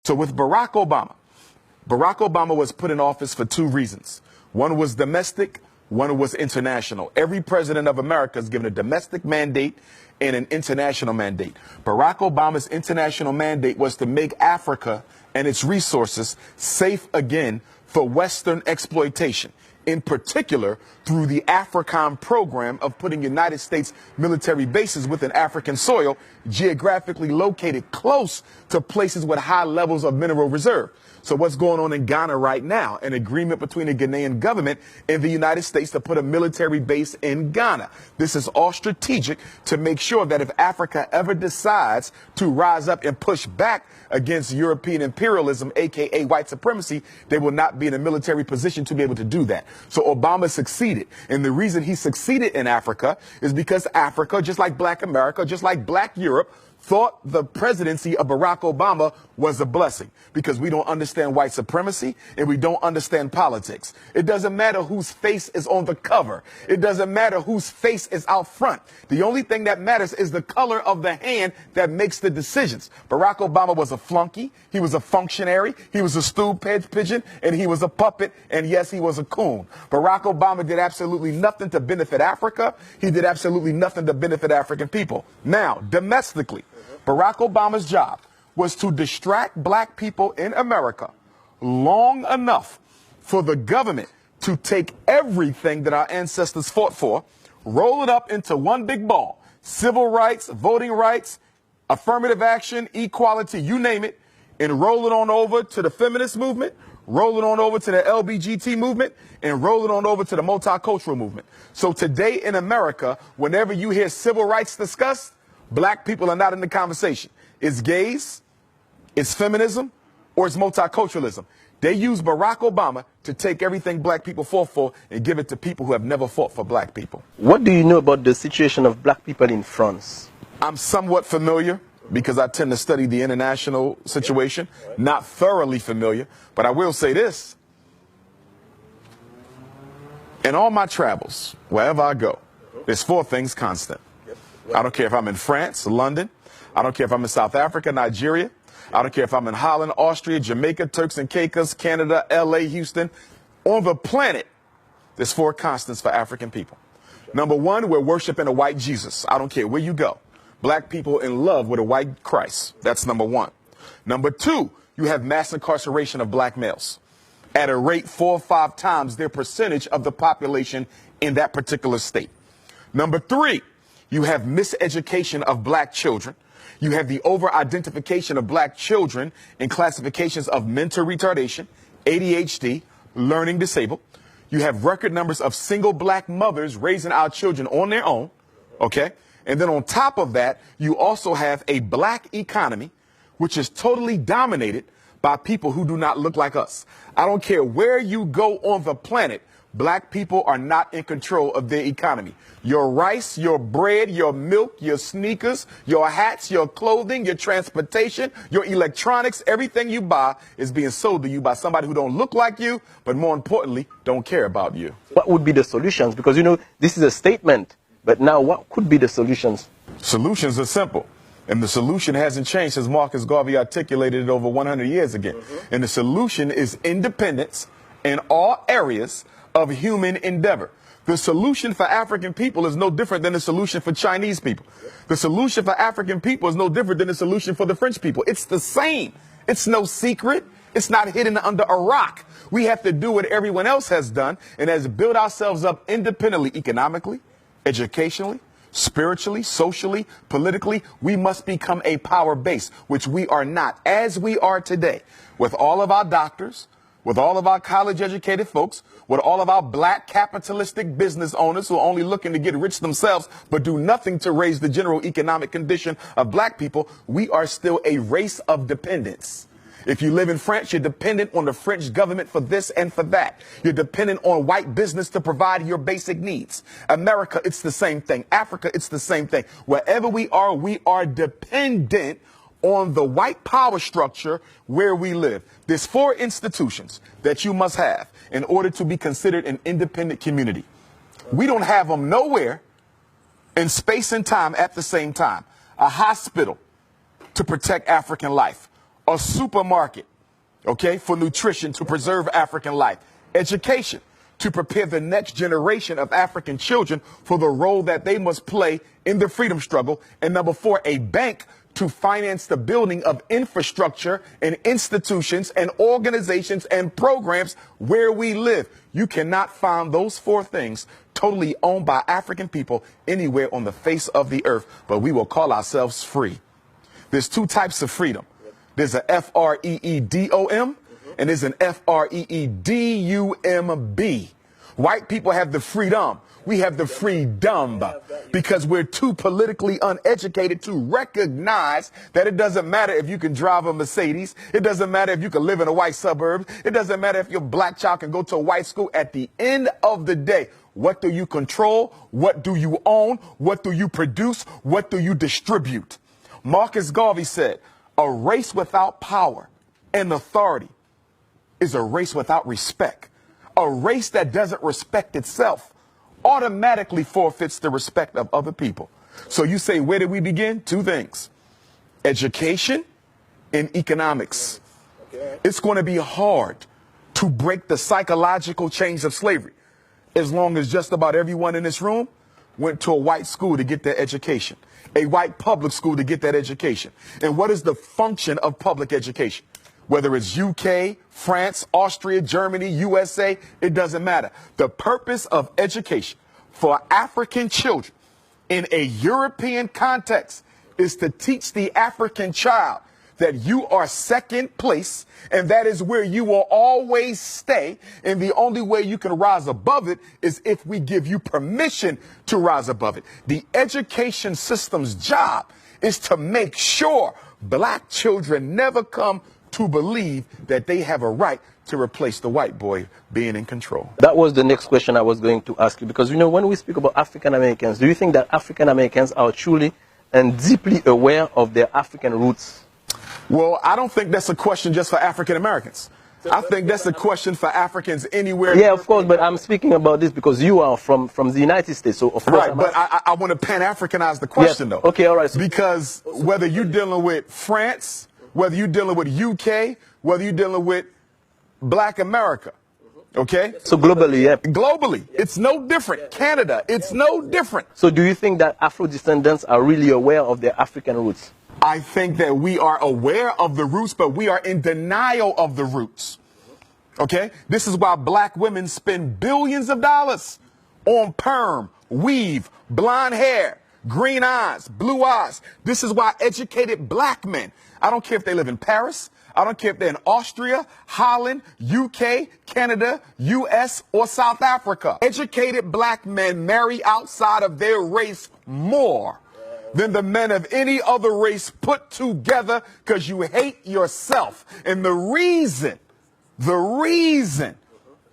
So with Barack Obama was put in office for two reasons. One was domestic, one was international. Every president of America is given a domestic mandate and an international mandate. Barack Obama's international mandate was to make Africa and its resources safe again for Western exploitation, in particular through the AFRICOM program of putting United States military bases within African soil, geographically located close to places with high levels of mineral reserve. So what's going on in Ghana right now? An agreement between the Ghanaian government and the United States to put a military base in Ghana. This is all strategic to make sure that if Africa ever decides to rise up and push back against European imperialism, aka white supremacy, they will not be in a military position to be able to do that. So Obama succeeded. And the reason he succeeded in Africa is because Africa, just like Black America, just like Black Europe, thought the presidency of Barack Obama was a blessing because we don't understand white supremacy and we don't understand politics. It doesn't matter whose face is on the cover. It doesn't matter whose face is out front. The only thing that matters is the color of the hand that makes the decisions. Barack Obama was a flunky. He was a functionary. He was a stool pigeon, and he was a puppet. And yes, he was a coon. Barack Obama did absolutely nothing to benefit Africa. He did absolutely nothing to benefit African people. Now, domestically, Barack Obama's job was to distract Black people in America long enough for the government to take everything that our ancestors fought for, roll it up into one big ball: civil rights, voting rights, affirmative action, equality, you name it, and roll it on over to the feminist movement, roll it on over to the LGBT movement, and roll it on over to the multicultural movement. So today in America, whenever you hear civil rights discussed, Black people are not in the conversation. It's gays, it's feminism, or it's multiculturalism. They use Barack Obama to take everything Black people fought for and give it to people who have never fought for Black people. What do you know about the situation of Black people in France? I'm somewhat familiar because I tend to study the international situation. Not thoroughly familiar, but I will say this. In all my travels, wherever I go, there's four things constant. I don't care if I'm in France, London. I don't care if I'm in South Africa, Nigeria. I don't care if I'm in Holland, Austria, Jamaica, Turks and Caicos, Canada, LA, Houston. On the planet, there's four constants for African people. Number one, we're worshiping a white Jesus. I don't care where you go. Black people in love with a white Christ. That's number one. Number two, you have mass incarceration of Black males at a rate 4 or 5 times their percentage of the population in that particular state. Number three, you have miseducation of Black children. You have the over-identification of Black children in classifications of mental retardation, ADHD, learning disabled. You have record numbers of single Black mothers raising our children on their own, okay? And then on top of that, you also have a Black economy, which is totally dominated by people who do not look like us. I don't care where you go on the planet, Black people are not in control of their economy. Your rice, your bread, your milk, your sneakers, your hats, your clothing, your transportation, your electronics, everything you buy is being sold to you by somebody who don't look like you, but more importantly, don't care about you. What would be the solutions? Because, you know, this is a statement, but now what could be the solutions? Solutions are simple. And the solution hasn't changed since Marcus Garvey articulated it over 100 years ago. And the solution is independence in all areas of human endeavor. The solution for African people is no different than the solution for Chinese people. The solution for African people is no different than the solution for the French people. It's the same. It's no secret. It's not hidden under a rock. We have to do what everyone else has done, and as build ourselves up independently, economically, educationally, spiritually, socially, politically. We must become a power base, which we are not, as we are today, with all of our doctors, with all of our college-educated folks, with all of our Black capitalistic business owners who are only looking to get rich themselves but do nothing to raise the general economic condition of Black people. We are still a race of dependence. If you live in France, you're dependent on the French government for this and for that. You're dependent on white business to provide your basic needs. America, it's the same thing. Africa, it's the same thing. Wherever we are dependent on the white power structure where we live. There's 4 institutions that you must have in order to be considered an independent community. We don't have them nowhere in space and time at the same time. A hospital to protect African life. A supermarket, okay, for nutrition to preserve African life. Education, to prepare the next generation of African children for the role that they must play in the freedom struggle. And number 4, a bank to finance the building of infrastructure and institutions and organizations and programs where we live. You cannot find those 4 things totally owned by African people anywhere on the face of the earth, but we will call ourselves free. There's 2 types of freedom. There's a F-R-E-E-D-O-M, and there's an F-R-E-E-D-U-M-B. White people have the freedom. We have the freedom because we're too politically uneducated to recognize that it doesn't matter if you can drive a Mercedes. It doesn't matter if you can live in a white suburb. It doesn't matter if your black child can go to a white school. At the end of the day, what do you control? What do you own? What do you produce? What do you distribute? Marcus Garvey said, a race without power and authority is a race without respect. A race that doesn't respect itself automatically forfeits the respect of other people. So you say, where did we begin? 2 things. Education and economics. It's going to be hard to break the psychological chains of slavery as long as just about everyone in this room went to a white school to get their education, a white public school to get that education. And what is the function of public education? Whether it's UK, France, Austria, Germany, USA, it doesn't matter. The purpose of education for African children in a European context is to teach the African child that you are second place, and that is where you will always stay. And the only way you can rise above it is if we give you permission to rise above it. The education system's job is to make sure black children never come to believe that they have a right to replace the white boy being in control. That was the next question I was going to ask you, because, you know, when we speak about African Americans, do you think that African Americans are truly and deeply aware of their African roots? Well, I don't think that's a question just for African Americans. I think that's a question for Africans anywhere. Yeah, of course, but I'm speaking about this because you are from the United States, so of course. Right, but I want to Pan-Africanize the question, though. Okay, all right. Because whether you're dealing with France, whether you're dealing with UK, whether you're dealing with Black America, okay? So globally, yeah. Globally, it's no different. Canada, it's no different. So do you think that Afro-descendants are really aware of their African roots? I think that we are aware of the roots, but we are in denial of the roots, okay? This is why black women spend billions of dollars on perm, weave, blonde hair, green eyes, blue eyes. This is why educated black men, I don't care if they live in Paris, I don't care if they're in Austria, Holland, UK, Canada, US, or South Africa. Educated black men marry outside of their race more than the men of any other race put together because you hate yourself. And the reason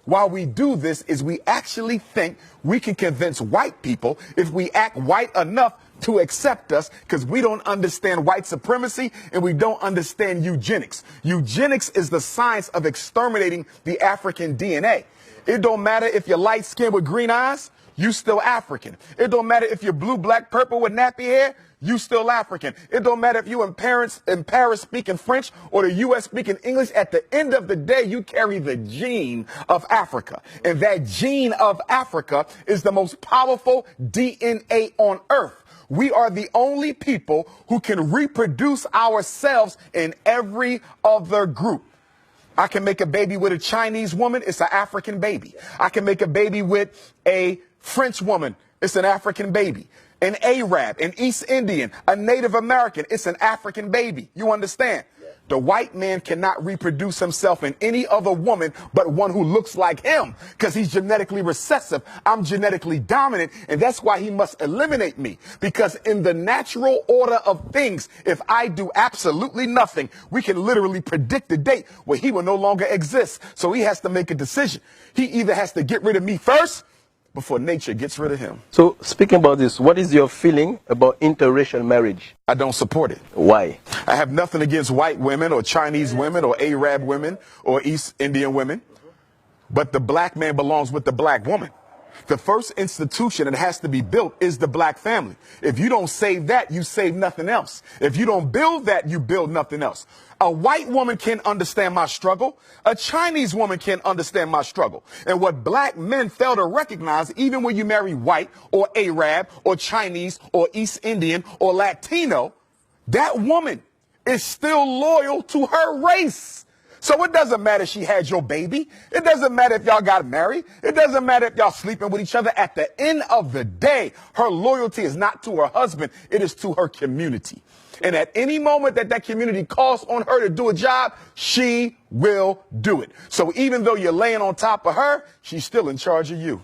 why we do this is we actually think we can convince white people if we act white enough to accept us, because we don't understand white supremacy and we don't understand eugenics. Eugenics is the science of exterminating the African DNA. It don't matter if you're light skinned with green eyes, you still African. It don't matter if you're blue, black, purple with nappy hair, you still African. It don't matter if you in Paris speaking French or the US speaking English. At the end of the day, you carry the gene of Africa. And that gene of Africa is the most powerful DNA on earth. We are the only people who can reproduce ourselves in every other group. I can make a baby with a Chinese woman, it's an African baby. I can make a baby with a French woman, it's an African baby. An Arab, an East Indian, a Native American, it's an African baby. You understand? The white man cannot reproduce himself in any other woman but one who looks like him, because he's genetically recessive. I'm genetically dominant, and that's why he must eliminate me. Because in the natural order of things, if I do absolutely nothing, we can literally predict the date where he will no longer exist. So he has to make a decision. He either has to get rid of me first before nature gets rid of him. So speaking about this, what is your feeling about interracial marriage? I don't support it. Why? I have nothing against white women or Chinese women or Arab women or East Indian women, but the black man belongs with the black woman. The first institution that has to be built is the black family. If you don't save that, you save nothing else. If you don't build that, you build nothing else. A white woman can understand my struggle. A Chinese woman can understand my struggle. And what black men fail to recognize, even when you marry white or Arab or Chinese or East Indian or Latino, that woman is still loyal to her race. So it doesn't matter if she had your baby. It doesn't matter if y'all got married. It doesn't matter if y'all sleeping with each other. At the end of the day, her loyalty is not to her husband. It is to her community. And at any moment that community calls on her to do a job, she will do it. So even though you're laying on top of her, she's still in charge of you.